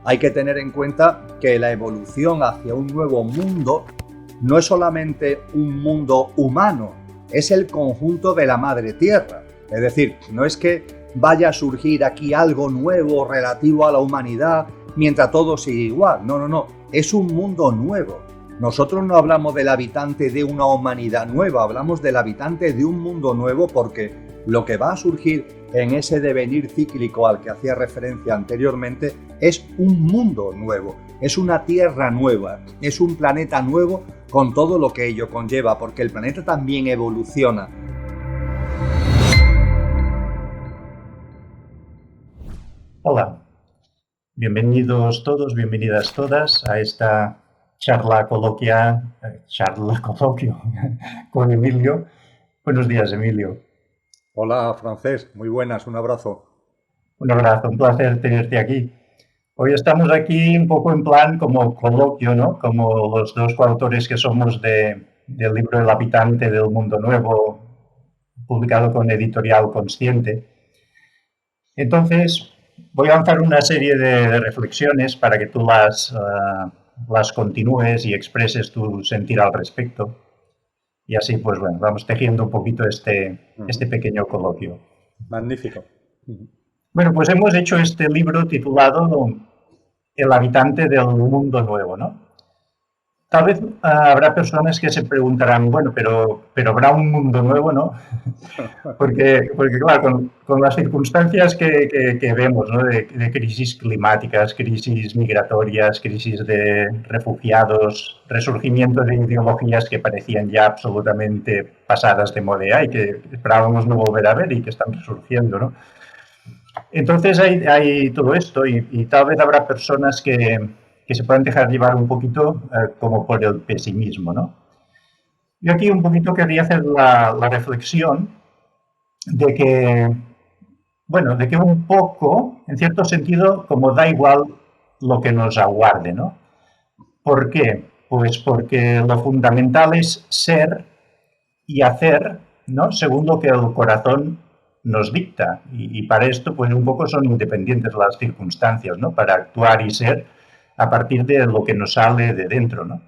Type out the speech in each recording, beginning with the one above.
hay que tener en cuenta que la evolución hacia un nuevo mundo no es solamente un mundo humano, es el conjunto de la madre tierra. Es decir, no es que vaya a surgir aquí algo nuevo relativo a la humanidad mientras todo sigue igual. No, no, no. Es un mundo nuevo. Nosotros no hablamos del habitante de una humanidad nueva, hablamos del habitante de un mundo nuevo porque lo que va a surgir en ese devenir cíclico al que hacía referencia anteriormente es un mundo nuevo, es una tierra nueva, es un planeta nuevo con todo lo que ello conlleva, porque el planeta también evoluciona. Hola, bienvenidos todos, bienvenidas todas a esta charla coloquio con Emilio. Buenos días, Emilio. Hola, Francés, muy buenas, un abrazo. Un abrazo, un placer tenerte aquí. Hoy estamos aquí un poco en plan como coloquio, ¿no? Como los dos coautores que somos del libro El habitante del mundo nuevo, publicado con Editorial Consciente. Entonces, voy a lanzar una serie de reflexiones para que tú las continúes y expreses tu sentir al respecto. Y así, pues bueno, vamos tejiendo un poquito este pequeño coloquio. Magnífico. Bueno, pues hemos hecho este libro titulado El habitante del mundo nuevo, ¿no? Tal vez habrá personas que se preguntarán, bueno, pero habrá un mundo nuevo, ¿no? Porque claro, con las circunstancias que vemos, ¿no? De crisis climáticas, crisis migratorias, crisis de refugiados, resurgimiento de ideologías que parecían ya absolutamente pasadas de moda y que esperábamos no volver a ver y que están resurgiendo, ¿no? Entonces hay todo esto y tal vez habrá personas que se puedan dejar llevar un poquito como por el pesimismo, ¿no? Yo aquí un poquito querría hacer la reflexión de que, bueno, de que un poco, en cierto sentido, como da igual lo que nos aguarde, ¿no? ¿Por qué? Pues porque lo fundamental es ser y hacer, ¿no? Según lo que el corazón nos dicta. Y para esto, pues un poco son independientes las circunstancias, ¿no? Para actuar y ser a partir de lo que nos sale de dentro, ¿no?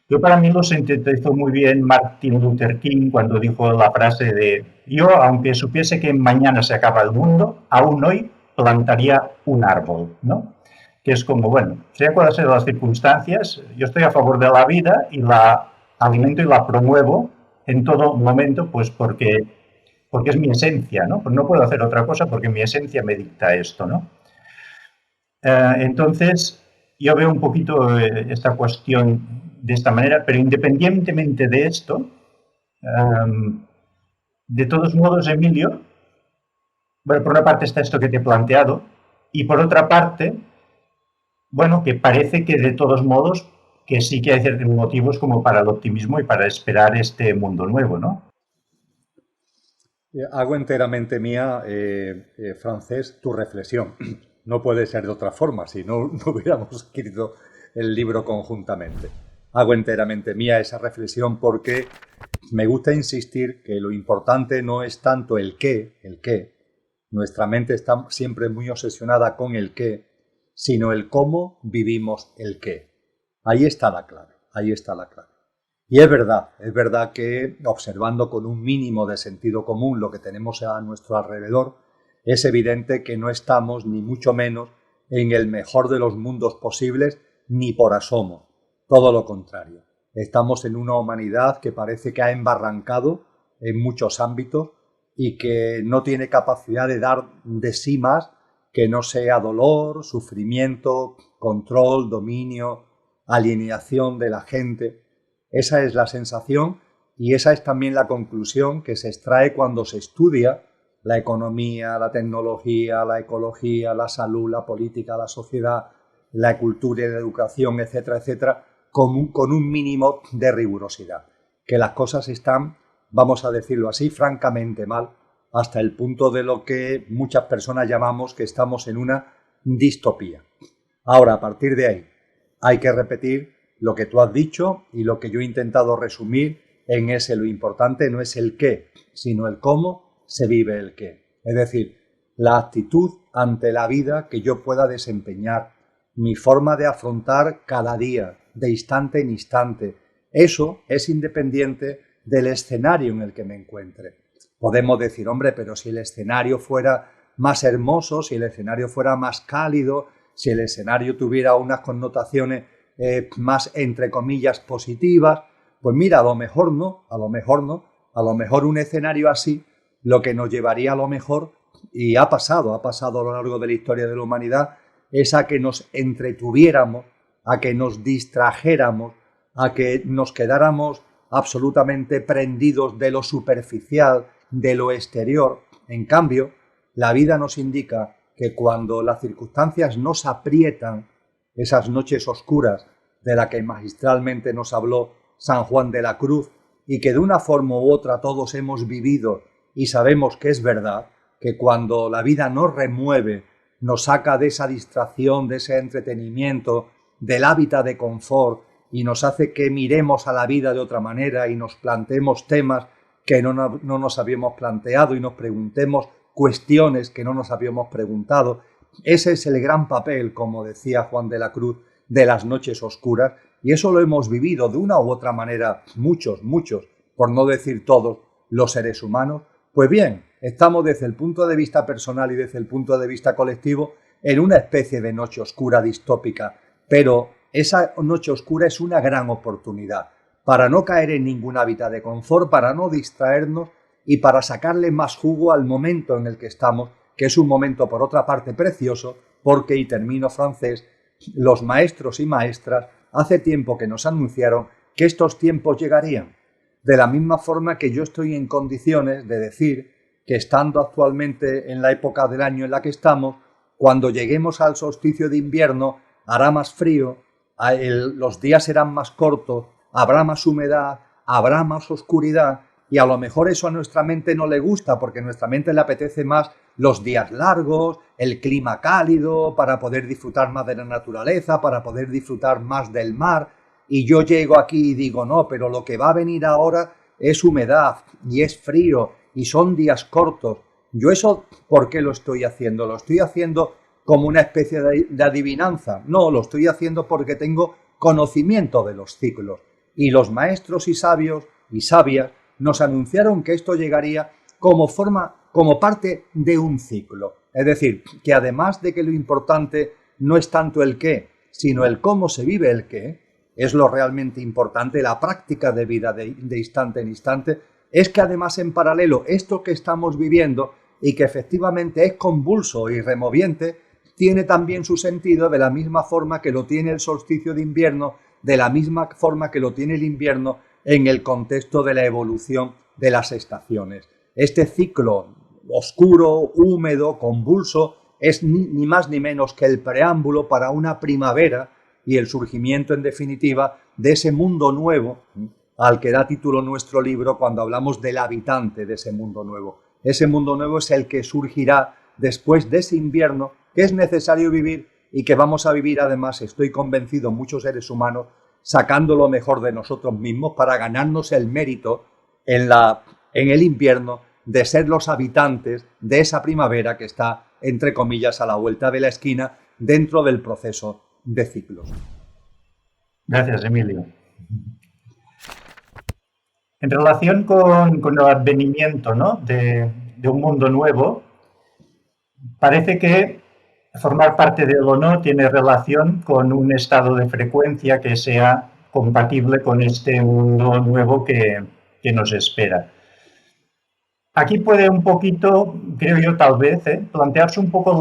Yo para mí lo sintetizó muy bien Martin Luther King cuando dijo la frase de yo, aunque supiese que mañana se acaba el mundo, aún hoy plantaría un árbol, ¿no? Que es como, bueno, sea cuáles sean las circunstancias, yo estoy a favor de la vida y la alimento y la promuevo en todo momento, pues porque es mi esencia, ¿no? Pues no puedo hacer otra cosa porque mi esencia me dicta esto, ¿no? Entonces, yo veo un poquito esta cuestión de esta manera, pero independientemente de esto, de todos modos, Emilio, bueno, por una parte está esto que te he planteado, y por otra parte, bueno, que parece que de todos modos, que sí que hay ciertos motivos como para el optimismo y para esperar este mundo nuevo, ¿no? Hago enteramente mía, Francés, tu reflexión. No puede ser de otra forma, si no, no hubiéramos escrito el libro conjuntamente. Hago enteramente mía esa reflexión porque me gusta insistir que lo importante no es tanto el qué. Nuestra mente está siempre muy obsesionada con el qué, sino el cómo vivimos el qué. Ahí está la clave, ahí está la clave. Y es verdad que observando con un mínimo de sentido común lo que tenemos a nuestro alrededor, es evidente que no estamos ni mucho menos en el mejor de los mundos posibles ni por asomo. Todo lo contrario. Estamos en una humanidad que parece que ha embarrancado en muchos ámbitos y que no tiene capacidad de dar de sí más que no sea dolor, sufrimiento, control, dominio, alienación de la gente. Esa es la sensación y esa es también la conclusión que se extrae cuando se estudia la economía, la tecnología, la ecología, la salud, la política, la sociedad, la cultura y la educación, etcétera, etcétera, con un mínimo de rigurosidad. Que las cosas están, vamos a decirlo así, francamente mal, hasta el punto de lo que muchas personas llamamos que estamos en una distopía. Ahora, a partir de ahí, hay que repetir lo que tú has dicho y lo que yo he intentado resumir en ese lo importante no es el qué, sino el cómo se vive el qué. Es decir, la actitud ante la vida que yo pueda desempeñar mi forma de afrontar cada día, de instante en instante. Eso es independiente del escenario en el que me encuentre. Podemos decir, hombre, pero si el escenario fuera más hermoso, si el escenario fuera más cálido, si el escenario tuviera unas connotaciones más, entre comillas, positivas, pues mira, a lo mejor no, a lo mejor no, a lo mejor un escenario así lo que nos llevaría a lo mejor, y ha pasado a lo largo de la historia de la humanidad, es a que nos entretuviéramos, a que nos distrajéramos, a que nos quedáramos absolutamente prendidos de lo superficial, de lo exterior. En cambio, la vida nos indica que cuando las circunstancias nos aprietan, esas noches oscuras de las que magistralmente nos habló San Juan de la Cruz y que de una forma u otra todos hemos vivido y sabemos que es verdad, que cuando la vida nos remueve, nos saca de esa distracción, de ese entretenimiento, del hábitat de confort y nos hace que miremos a la vida de otra manera y nos planteemos temas que no nos habíamos planteado y nos preguntemos cuestiones que no nos habíamos preguntado. Ese es el gran papel, como decía Juan de la Cruz, de las noches oscuras, y eso lo hemos vivido de una u otra manera muchos, por no decir todos, los seres humanos. Pues bien, estamos desde el punto de vista personal y desde el punto de vista colectivo en una especie de noche oscura distópica, pero esa noche oscura es una gran oportunidad para no caer en ningún hábitat de confort, para no distraernos y para sacarle más jugo al momento en el que estamos, que es un momento por otra parte precioso, porque, y termino francés, los maestros y maestras hace tiempo que nos anunciaron que estos tiempos llegarían. De la misma forma que yo estoy en condiciones de decir que estando actualmente en la época del año en la que estamos, cuando lleguemos al solsticio de invierno hará más frío, los días serán más cortos, habrá más humedad, habrá más oscuridad y a lo mejor eso a nuestra mente no le gusta porque a nuestra mente le apetece más los días largos, el clima cálido, para poder disfrutar más de la naturaleza, para poder disfrutar más del mar. Y yo llego aquí y digo, no, pero lo que va a venir ahora es humedad y es frío y son días cortos. Yo eso, ¿por qué lo estoy haciendo? ¿Lo estoy haciendo como una especie de adivinanza? No, lo estoy haciendo porque tengo conocimiento de los ciclos. Y los maestros y sabios y sabias nos anunciaron que esto llegaría como parte de un ciclo. Es decir, que además de que lo importante no es tanto el qué, sino el cómo se vive el qué, es lo realmente importante, la práctica de vida de instante en instante, es que además en paralelo esto que estamos viviendo y que efectivamente es convulso y removiente, tiene también su sentido de la misma forma que lo tiene el solsticio de invierno, de la misma forma que lo tiene el invierno en el contexto de la evolución de las estaciones. Este ciclo oscuro, húmedo, convulso, es ni más ni menos que el preámbulo para una primavera y el surgimiento, en definitiva, de ese mundo nuevo al que da título nuestro libro cuando hablamos del habitante de ese mundo nuevo. Ese mundo nuevo es el que surgirá después de ese invierno que es necesario vivir y que vamos a vivir, además, estoy convencido, muchos seres humanos, sacando lo mejor de nosotros mismos para ganarnos el mérito en el invierno de ser los habitantes de esa primavera que está, entre comillas, a la vuelta de la esquina dentro del proceso de ciclos. Gracias, Emilio. En relación con el advenimiento, ¿no?, de un mundo nuevo, parece que formar parte de él o no tiene relación con un estado de frecuencia que sea compatible con este mundo nuevo que nos espera. Aquí puede un poquito, creo yo, tal vez, plantearse un poco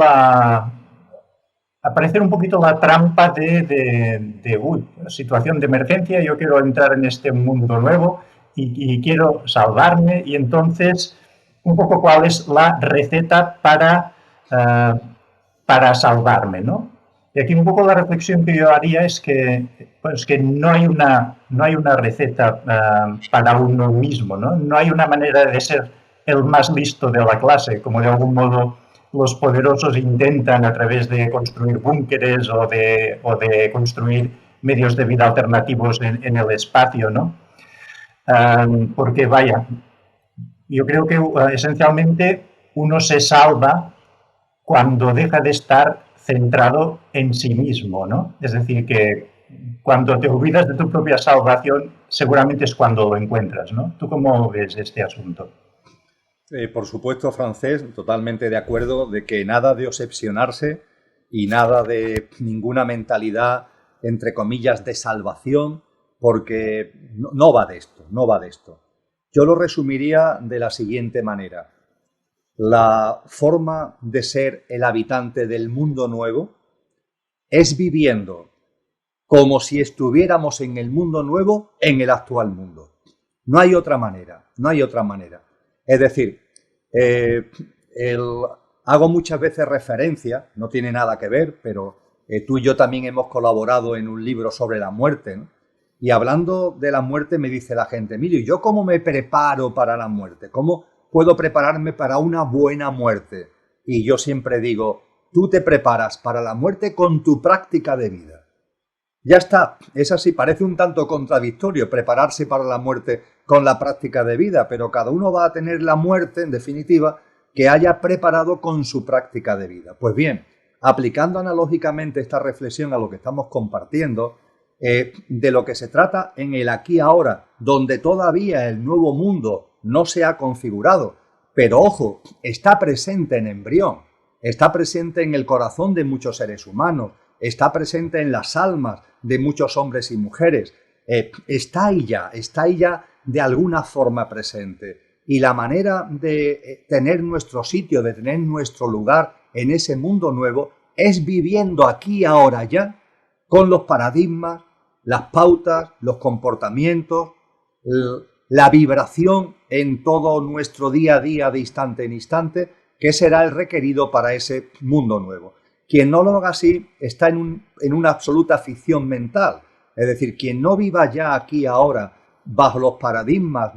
aparecer un poquito la trampa de situación de emergencia, yo quiero entrar en este mundo nuevo y quiero salvarme, y entonces un poco cuál es la receta para salvarme, ¿no? Y aquí un poco la reflexión que yo haría es que no hay una receta para uno mismo, ¿no? No hay una manera de ser el más listo de la clase, como de algún modo los poderosos intentan a través de construir búnkeres o de construir medios de vida alternativos en el espacio, ¿no? Porque, vaya, yo creo que esencialmente uno se salva cuando deja de estar centrado en sí mismo, ¿no? Es decir, que cuando te olvidas de tu propia salvación, seguramente es cuando lo encuentras, ¿no? ¿Tú cómo ves este asunto? Por supuesto, Francés, totalmente de acuerdo de que nada de obsesionarse y nada de ninguna mentalidad, entre comillas, de salvación, porque no va de esto, no va de esto. Yo lo resumiría de la siguiente manera. La forma de ser el habitante del mundo nuevo es viviendo como si estuviéramos en el mundo nuevo en el actual mundo. No hay otra manera, no hay otra manera. Es decir, hago muchas veces referencia, no tiene nada que ver, pero tú y yo también hemos colaborado en un libro sobre la muerte, ¿no? Y hablando de la muerte me dice la gente, mire, ¿yo cómo me preparo para la muerte? ¿Cómo puedo prepararme para una buena muerte? Y yo siempre digo, tú te preparas para la muerte con tu práctica de vida. Ya está, es así, parece un tanto contradictorio prepararse para la muerte con la práctica de vida, pero cada uno va a tener la muerte, en definitiva, que haya preparado con su práctica de vida. Pues bien, aplicando analógicamente esta reflexión a lo que estamos compartiendo, de lo que se trata en el aquí y ahora, donde todavía el nuevo mundo no se ha configurado, pero ojo, está presente en embrión, está presente en el corazón de muchos seres humanos, está presente en las almas de muchos hombres y mujeres, está ahí ya de alguna forma presente. Y la manera de tener nuestro sitio, de tener nuestro lugar en ese mundo nuevo, es viviendo aquí, ahora, ya, con los paradigmas, las pautas, los comportamientos, la vibración en todo nuestro día a día, de instante en instante, que será el requerido para ese mundo nuevo. Quien no lo haga así está en una absoluta ficción mental. Es decir, quien no viva ya aquí ahora bajo los paradigmas,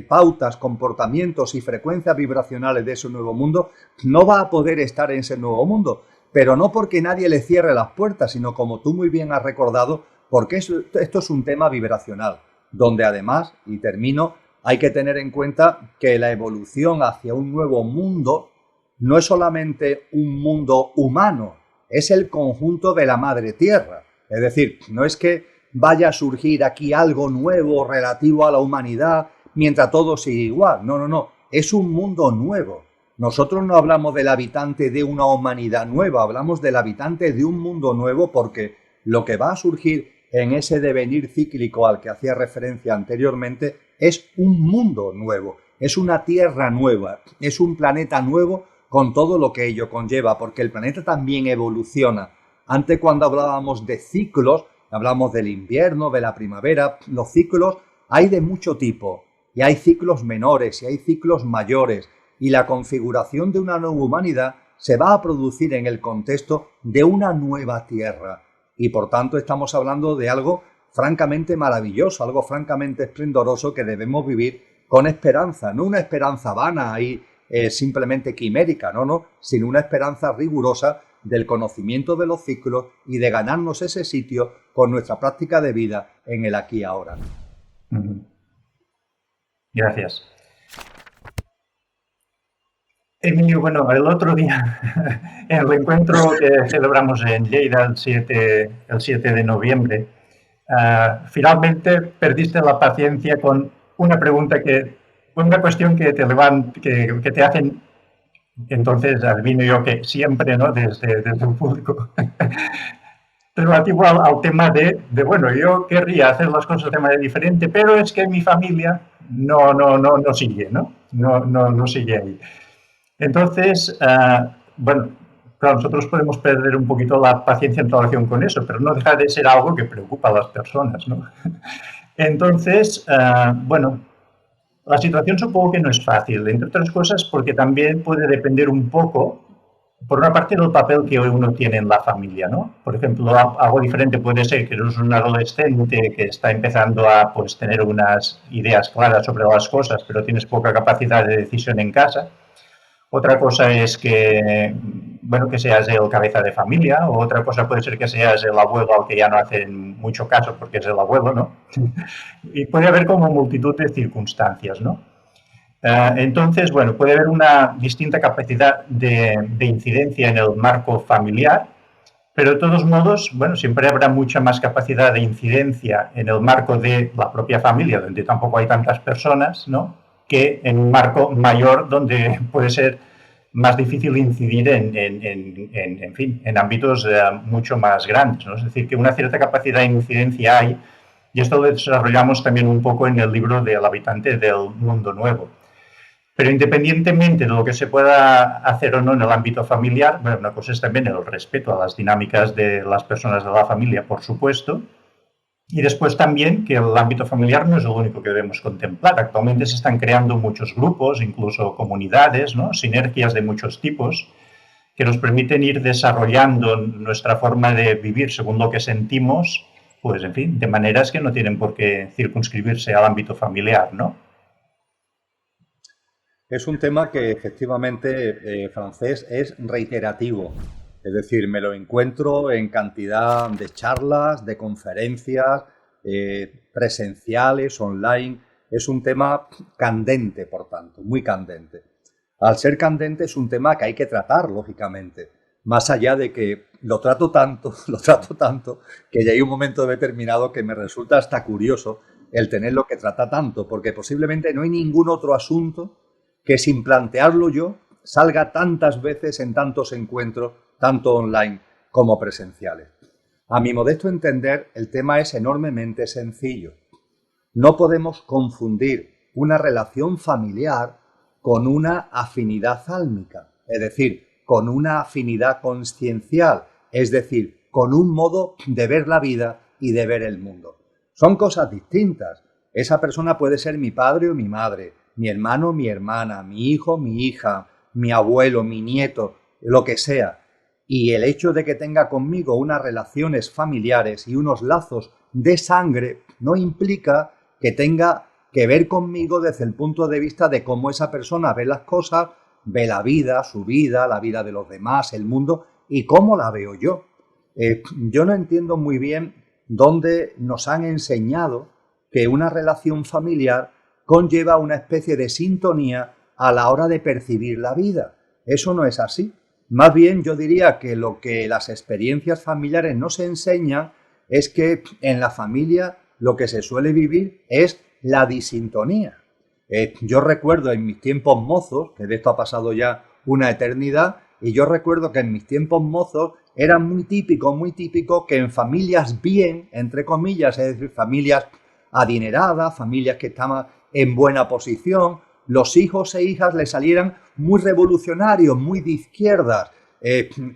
pautas, comportamientos y frecuencias vibracionales de ese nuevo mundo, no va a poder estar en ese nuevo mundo. Pero no porque nadie le cierre las puertas, sino como tú muy bien has recordado, porque esto es un tema vibracional, donde además, y termino, hay que tener en cuenta que la evolución hacia un nuevo mundo no es solamente un mundo humano, es el conjunto de la madre tierra. Es decir, no es que vaya a surgir aquí algo nuevo relativo a la humanidad mientras todo sigue igual. No. Es un mundo nuevo. Nosotros no hablamos del habitante de una humanidad nueva, hablamos del habitante de un mundo nuevo, porque lo que va a surgir en ese devenir cíclico al que hacía referencia anteriormente es un mundo nuevo, es una tierra nueva, es un planeta nuevo con todo lo que ello conlleva, porque el planeta también evoluciona. Antes, cuando hablábamos de ciclos, hablamos del invierno, de la primavera, los ciclos hay de mucho tipo, y hay ciclos menores y hay ciclos mayores, y la configuración de una nueva humanidad se va a producir en el contexto de una nueva tierra. Y por tanto estamos hablando de algo francamente maravilloso, algo francamente esplendoroso que debemos vivir con esperanza, no una esperanza vana y simplemente quimérica, no, sino una esperanza rigurosa del conocimiento de los ciclos y de ganarnos ese sitio con nuestra práctica de vida en el aquí y ahora. Gracias. Emilio, bueno, el otro día, en el encuentro que celebramos en Lleida el 7 de noviembre, finalmente perdiste la paciencia con una pregunta una cuestión que te hacen, entonces adivino yo que siempre, ¿no?, desde el público, relativo al tema de, bueno, yo querría hacer las cosas de manera diferente, pero es que mi familia no sigue, no sigue ahí. Entonces, bueno, claro, nosotros podemos perder un poquito la paciencia en relación con eso, pero no deja de ser algo que preocupa a las personas, ¿no? Entonces, bueno, la situación supongo que no es fácil, entre otras cosas porque también puede depender un poco, por una parte, del papel que uno tiene en la familia, ¿no? Por ejemplo, algo diferente puede ser que eres un adolescente que está empezando a, pues, tener unas ideas claras sobre las cosas, pero tienes poca capacidad de decisión en casa. Otra cosa es que, bueno, que seas el cabeza de familia, o otra cosa puede ser que seas el abuelo al que ya no hacen mucho caso porque es el abuelo, ¿no? Y puede haber como multitud de circunstancias, ¿no? Entonces, bueno, puede haber una distinta capacidad de incidencia en el marco familiar, Pero de todos modos, bueno, siempre habrá mucha más capacidad de incidencia en el marco de la propia familia, donde tampoco hay tantas personas, ¿no?, que en un marco mayor donde puede ser más difícil incidir en fin, en ámbitos mucho más grandes, ¿no? Es decir, que una cierta capacidad de incidencia hay, y esto lo desarrollamos también un poco en el libro del habitante del mundo nuevo. Pero independientemente de lo que se pueda hacer o no en el ámbito familiar, bueno, una cosa es también el respeto a las dinámicas de las personas de la familia, por supuesto, y después también que el ámbito familiar no es lo único que debemos contemplar. Actualmente se están creando muchos grupos, incluso comunidades, ¿no?, sinergias de muchos tipos, que nos permiten ir desarrollando nuestra forma de vivir según lo que sentimos, pues en fin, de maneras que no tienen por qué circunscribirse al ámbito familiar, ¿no? Es un tema que efectivamente, Francés, es reiterativo. Es decir, me lo encuentro en cantidad de charlas, de conferencias, presenciales, online. Es un tema candente, por tanto, muy candente. Al ser candente es un tema que hay que tratar, lógicamente. Más allá de que lo trato tanto, que ya hay un momento determinado que me resulta hasta curioso el tenerlo que tratar tanto, porque posiblemente no hay ningún otro asunto que sin plantearlo yo salga tantas veces en tantos encuentros, tanto online como presenciales. A mi modesto entender, el tema es enormemente sencillo. No podemos confundir una relación familiar con una afinidad álmica, es decir, con una afinidad consciencial, es decir, con un modo de ver la vida y de ver el mundo. Son cosas distintas. Esa persona puede ser mi padre o mi madre, mi hermano, mi hermana, mi hijo, mi hija, mi abuelo, mi nieto, lo que sea. Y el hecho de que tenga conmigo unas relaciones familiares y unos lazos de sangre no implica que tenga que ver conmigo desde el punto de vista de cómo esa persona ve las cosas, ve la vida, su vida, la vida de los demás, el mundo, y cómo la veo yo. Yo no entiendo muy bien dónde nos han enseñado que una relación familiar conlleva una especie de sintonía a la hora de percibir la vida. Eso no es así. Más bien yo diría que lo que las experiencias familiares nos enseñan es que en la familia lo que se suele vivir es la disintonía. Yo recuerdo en mis tiempos mozos, que de esto ha pasado ya una eternidad, y yo recuerdo que en mis tiempos mozos era muy típico que en familias bien, entre comillas, es decir, familias adineradas, familias que estaban en buena posición, los hijos e hijas le salieran muy revolucionarios, muy de izquierdas,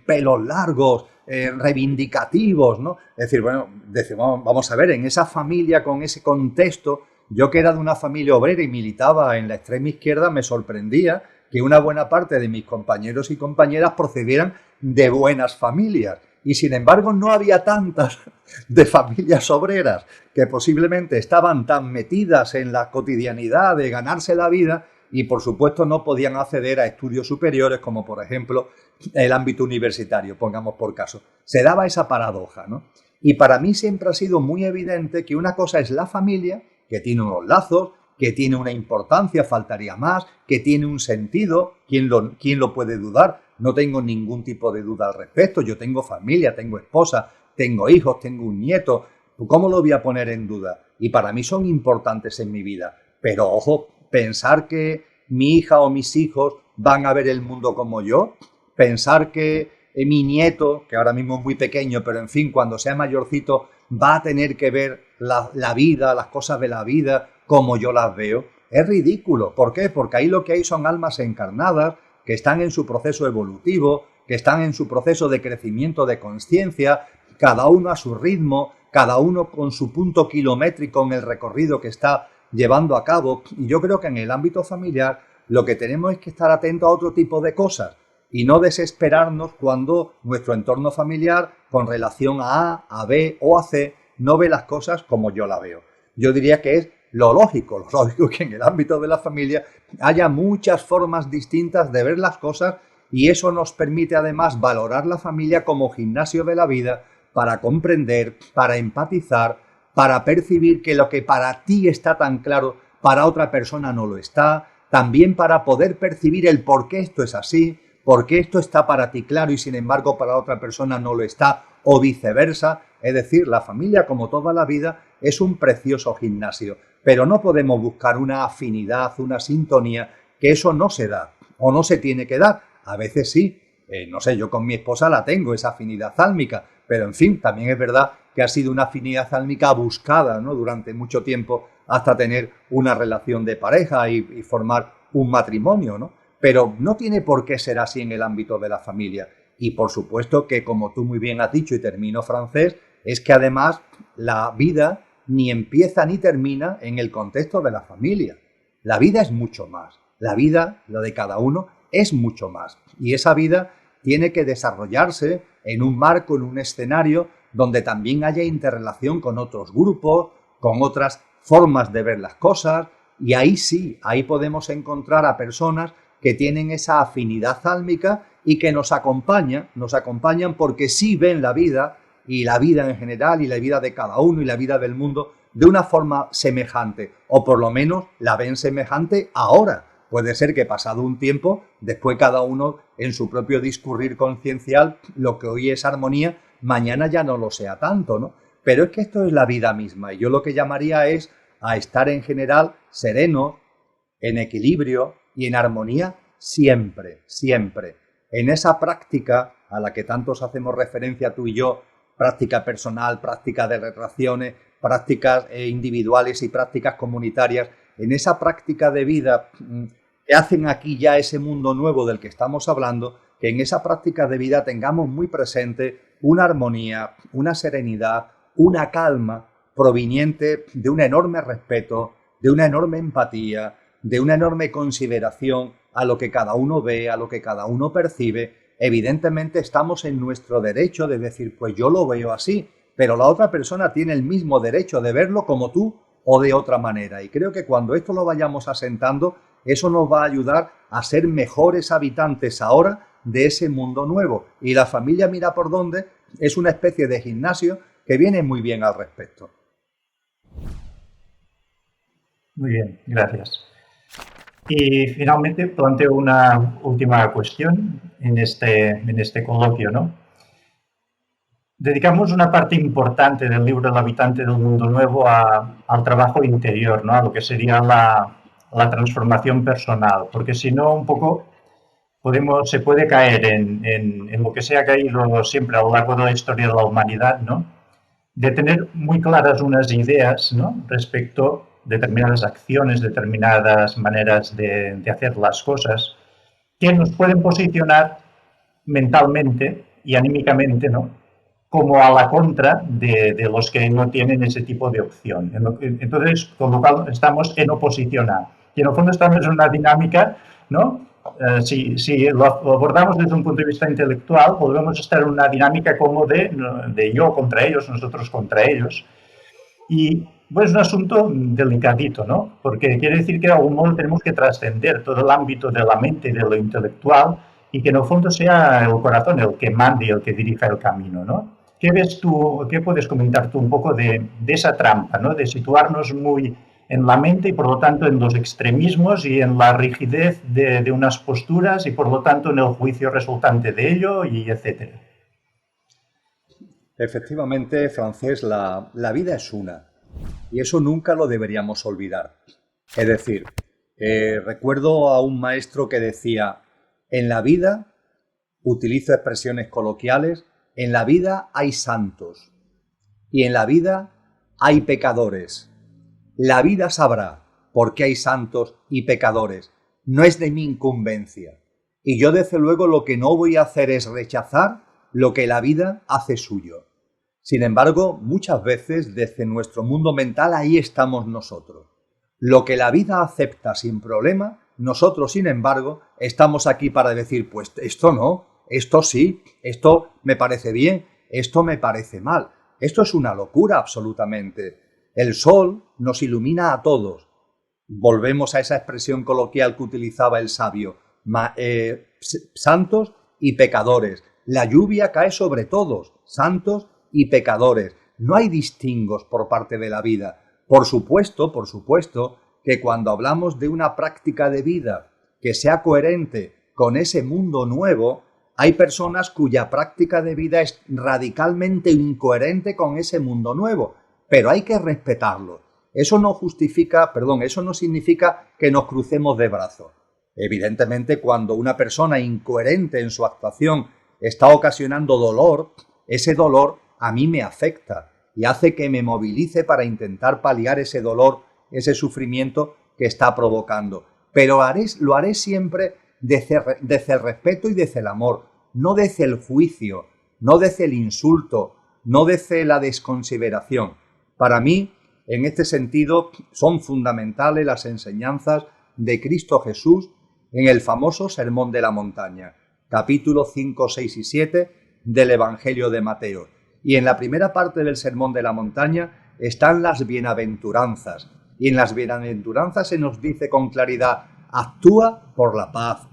pelos largos, reivindicativos, ¿no? Es decir, bueno, decimos, vamos a ver, en esa familia, con ese contexto, yo que era de una familia obrera y militaba en la extrema izquierda, me sorprendía que una buena parte de mis compañeros y compañeras procedieran de buenas familias. Y sin embargo no había tantas de familias obreras que posiblemente estaban tan metidas en la cotidianidad de ganarse la vida y por supuesto no podían acceder a estudios superiores como por ejemplo el ámbito universitario, pongamos por caso. Se daba esa paradoja, ¿no? Y para mí siempre ha sido muy evidente que una cosa es la familia, que tiene unos lazos, que tiene una importancia, faltaría más, que tiene un sentido, ¿quién lo puede dudar? No tengo ningún tipo de duda al respecto, yo tengo familia, tengo esposa, tengo hijos, tengo un nieto, ¿cómo lo voy a poner en duda? Y para mí son importantes en mi vida, pero ojo, pensar que mi hija o mis hijos van a ver el mundo como yo, pensar que mi nieto, que ahora mismo es muy pequeño, pero en fin, cuando sea mayorcito, va a tener que ver la vida, las cosas de la vida, como yo las veo, es ridículo. ¿Por qué? Porque ahí lo que hay son almas encarnadas que están en su proceso evolutivo, que están en su proceso de crecimiento de conciencia, cada uno a su ritmo, cada uno con su punto kilométrico en el recorrido que está llevando a cabo. Y yo creo que en el ámbito familiar lo que tenemos es que estar atentos a otro tipo de cosas y no desesperarnos cuando nuestro entorno familiar con relación a A, a B o a C no ve las cosas como yo la veo. Yo diría que es lo lógico que en el ámbito de la familia haya muchas formas distintas de ver las cosas y eso nos permite además valorar la familia como gimnasio de la vida para comprender, para empatizar, para percibir que lo que para ti está tan claro, para otra persona no lo está, también para poder percibir el por qué esto es así, por qué esto está para ti claro y sin embargo para otra persona no lo está, o viceversa. Es decir, la familia, como toda la vida, es un precioso gimnasio, pero no podemos buscar una afinidad, una sintonía, que eso no se da o no se tiene que dar. A veces sí, no sé, yo con mi esposa la tengo, esa afinidad álmica, pero en fin, también es verdad que ha sido una afinidad álmica buscada, ¿no?, durante mucho tiempo hasta tener una relación de pareja y formar un matrimonio, ¿no? Pero no tiene por qué ser así en el ámbito de la familia. Y por supuesto que, como tú muy bien has dicho, y termino, Francés, es que además la vida ni empieza ni termina en el contexto de la familia. La vida es mucho más. La vida, la de cada uno, es mucho más. Y esa vida tiene que desarrollarse en un marco, en un escenario donde también haya interrelación con otros grupos, con otras formas de ver las cosas, y ahí sí, ahí podemos encontrar a personas que tienen esa afinidad álmica y que nos acompañan porque sí ven la vida, y la vida en general, y la vida de cada uno, y la vida del mundo, de una forma semejante, o por lo menos la ven semejante ahora. Puede ser que pasado un tiempo, después cada uno en su propio discurrir conciencial, lo que hoy es armonía, mañana ya no lo sea tanto, ¿no? Pero es que esto es la vida misma, y yo lo que llamaría es a estar en general sereno, en equilibrio y en armonía siempre, siempre. En esa práctica a la que tantos hacemos referencia tú y yo, práctica personal, práctica de relaciones, prácticas individuales y prácticas comunitarias, en esa práctica de vida que hacen aquí ya ese mundo nuevo del que estamos hablando, que en esa práctica de vida tengamos muy presente una armonía, una serenidad, una calma proveniente de un enorme respeto, de una enorme empatía, de una enorme consideración a lo que cada uno ve, a lo que cada uno percibe. Evidentemente estamos en nuestro derecho de decir, pues yo lo veo así, pero la otra persona tiene el mismo derecho de verlo como tú o de otra manera. Y creo que cuando esto lo vayamos asentando, eso nos va a ayudar a ser mejores habitantes ahora de ese mundo nuevo. Y la familia Mira por Dónde es una especie de gimnasio que viene muy bien al respecto. Muy bien, gracias. Y finalmente planteo una última cuestión en este coloquio, ¿no? Dedicamos una parte importante del libro El habitante del mundo nuevo al trabajo interior, ¿no?, a lo que sería la transformación personal, porque si no, un poco se puede caer en lo que se ha caído siempre a lo largo de la historia de la humanidad, ¿no?, de tener muy claras unas ideas, ¿no?, respecto a determinadas acciones, determinadas maneras de hacer las cosas, que nos pueden posicionar mentalmente y anímicamente, ¿no?, como a la contra de los que no tienen ese tipo de opción. Entonces, con lo cual estamos en oposición a. Y en el fondo estamos en una dinámica, ¿no? Si lo abordamos desde un punto de vista intelectual, podemos estar en una dinámica como de yo contra ellos, nosotros contra ellos. Y pues es un asunto delicadito, ¿no? Porque quiere decir que de algún modo tenemos que trascender todo el ámbito de la mente y de lo intelectual y que en el fondo sea el corazón el que mande y el que dirija el camino, ¿no? ¿Qué ves tú, qué puedes comentar tú un poco de esa trampa, ¿no?, de situarnos muy en la mente y por lo tanto en los extremismos y en la rigidez de unas posturas y por lo tanto en el juicio resultante de ello y etcétera? Efectivamente, Francés, la vida es una, y eso nunca lo deberíamos olvidar. Es decir, recuerdo a un maestro que decía, en la vida, utilizo expresiones coloquiales, en la vida hay santos y en la vida hay pecadores. La vida sabrá por qué hay santos y pecadores. No es de mi incumbencia. Y yo, desde luego, lo que no voy a hacer es rechazar lo que la vida hace suyo. Sin embargo, muchas veces desde nuestro mundo mental ahí estamos nosotros. Lo que la vida acepta sin problema, nosotros, sin embargo, estamos aquí para decir, pues esto no, esto sí, esto me parece bien, esto me parece mal. Esto es una locura absolutamente. El sol nos ilumina a todos. Volvemos a esa expresión coloquial que utilizaba el sabio, santos y pecadores. La lluvia cae sobre todos, santos y pecadores. No hay distingos por parte de la vida. Por supuesto que cuando hablamos de una práctica de vida que sea coherente con ese mundo nuevo, Hay personas cuya práctica de vida es radicalmente incoherente con ese mundo nuevo, pero hay que respetarlo. Eso no justifica, eso no significa que nos crucemos de brazos. Evidentemente, cuando una persona incoherente en su actuación está ocasionando dolor, ese dolor a mí me afecta y hace que me movilice para intentar paliar ese dolor, ese sufrimiento que está provocando. Pero lo haré siempre desde el respeto y desde el amor, no desde el juicio, no desde el insulto, no desde la desconsideración. Para mí, en este sentido, son fundamentales las enseñanzas de Cristo Jesús en el famoso Sermón de la Montaña, capítulos 5, 6 y 7 del Evangelio de Mateo. Y en la primera parte del Sermón de la Montaña están las bienaventuranzas. Y en las bienaventuranzas se nos dice con claridad: actúa por la paz,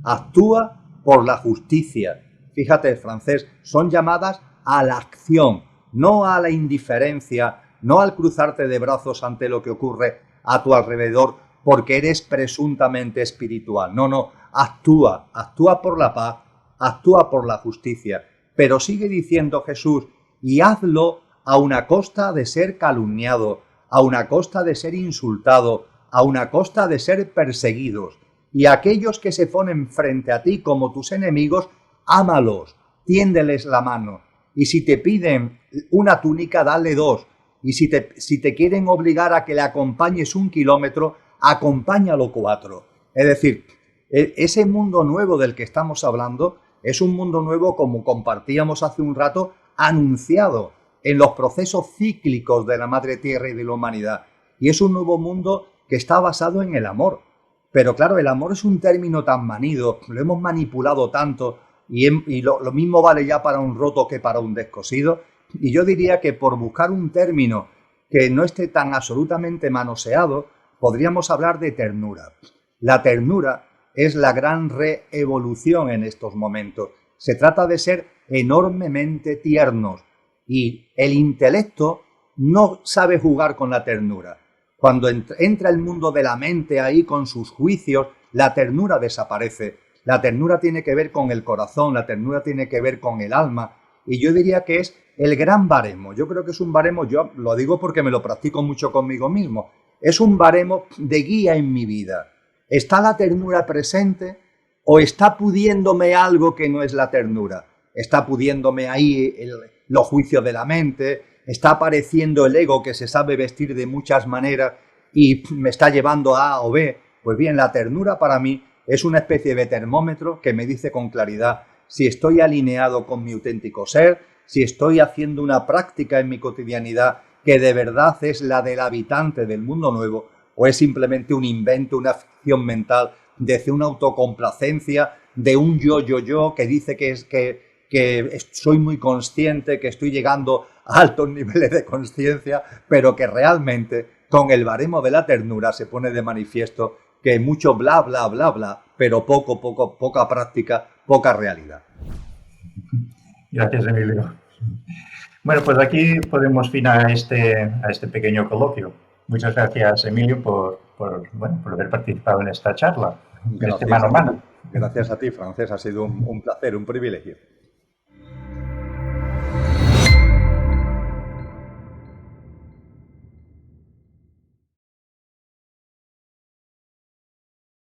actúa por la justicia. Fíjate, francés, son llamadas a la acción, no a la indiferencia, no al cruzarte de brazos ante lo que ocurre a tu alrededor porque eres presuntamente espiritual. No, actúa por la paz, actúa por la justicia. Pero sigue diciendo Jesús, y hazlo a una costa de ser calumniado, a una costa de ser insultado, a una costa de ser perseguidos. Y aquellos que se ponen frente a ti como tus enemigos, ámalos, tiéndeles la mano. Y si te piden una túnica, dale 2. Y si te quieren obligar a que le acompañes 1 kilómetro, acompáñalo 4. Es decir, ese mundo nuevo del que estamos hablando es un mundo nuevo, como compartíamos hace un rato, anunciado en los procesos cíclicos de la Madre Tierra y de la humanidad. Y es un nuevo mundo que está basado en el amor. Pero claro, el amor es un término tan manido, lo hemos manipulado tanto y lo mismo vale ya para un roto que para un descosido. Y yo diría que por buscar un término que no esté tan absolutamente manoseado, podríamos hablar de ternura. La ternura es la gran reevolución en estos momentos. Se trata de ser enormemente tiernos y el intelecto no sabe jugar con la ternura. Cuando entra el mundo de la mente ahí con sus juicios, la ternura desaparece. La ternura tiene que ver con el corazón, la ternura tiene que ver con el alma. Y yo diría que es el gran baremo. Yo creo que es un baremo, yo lo digo porque me lo practico mucho conmigo mismo. Es un baremo de guía en mi vida. ¿Está la ternura presente o está pudiéndome algo que no es la ternura? ¿Está pudiéndome ahí los juicios de la mente? ¿Está apareciendo el ego que se sabe vestir de muchas maneras y me está llevando a A o B? Pues bien, la ternura para mí es una especie de termómetro que me dice con claridad si estoy alineado con mi auténtico ser, si estoy haciendo una práctica en mi cotidianidad que de verdad es la del habitante del mundo nuevo, o es simplemente un invento, una ficción mental desde una autocomplacencia, de un yo que dice que soy muy consciente, que estoy llegando a altos niveles de conciencia, pero que realmente con el baremo de la ternura se pone de manifiesto que mucho bla, bla, bla, bla, pero poca práctica, poca realidad. Gracias, Emilio. Bueno, pues aquí podemos finar a este pequeño coloquio. Muchas gracias, Emilio, por haber participado en esta charla, en este mano a mano. Gracias a ti, Francés. Ha sido un placer, un privilegio.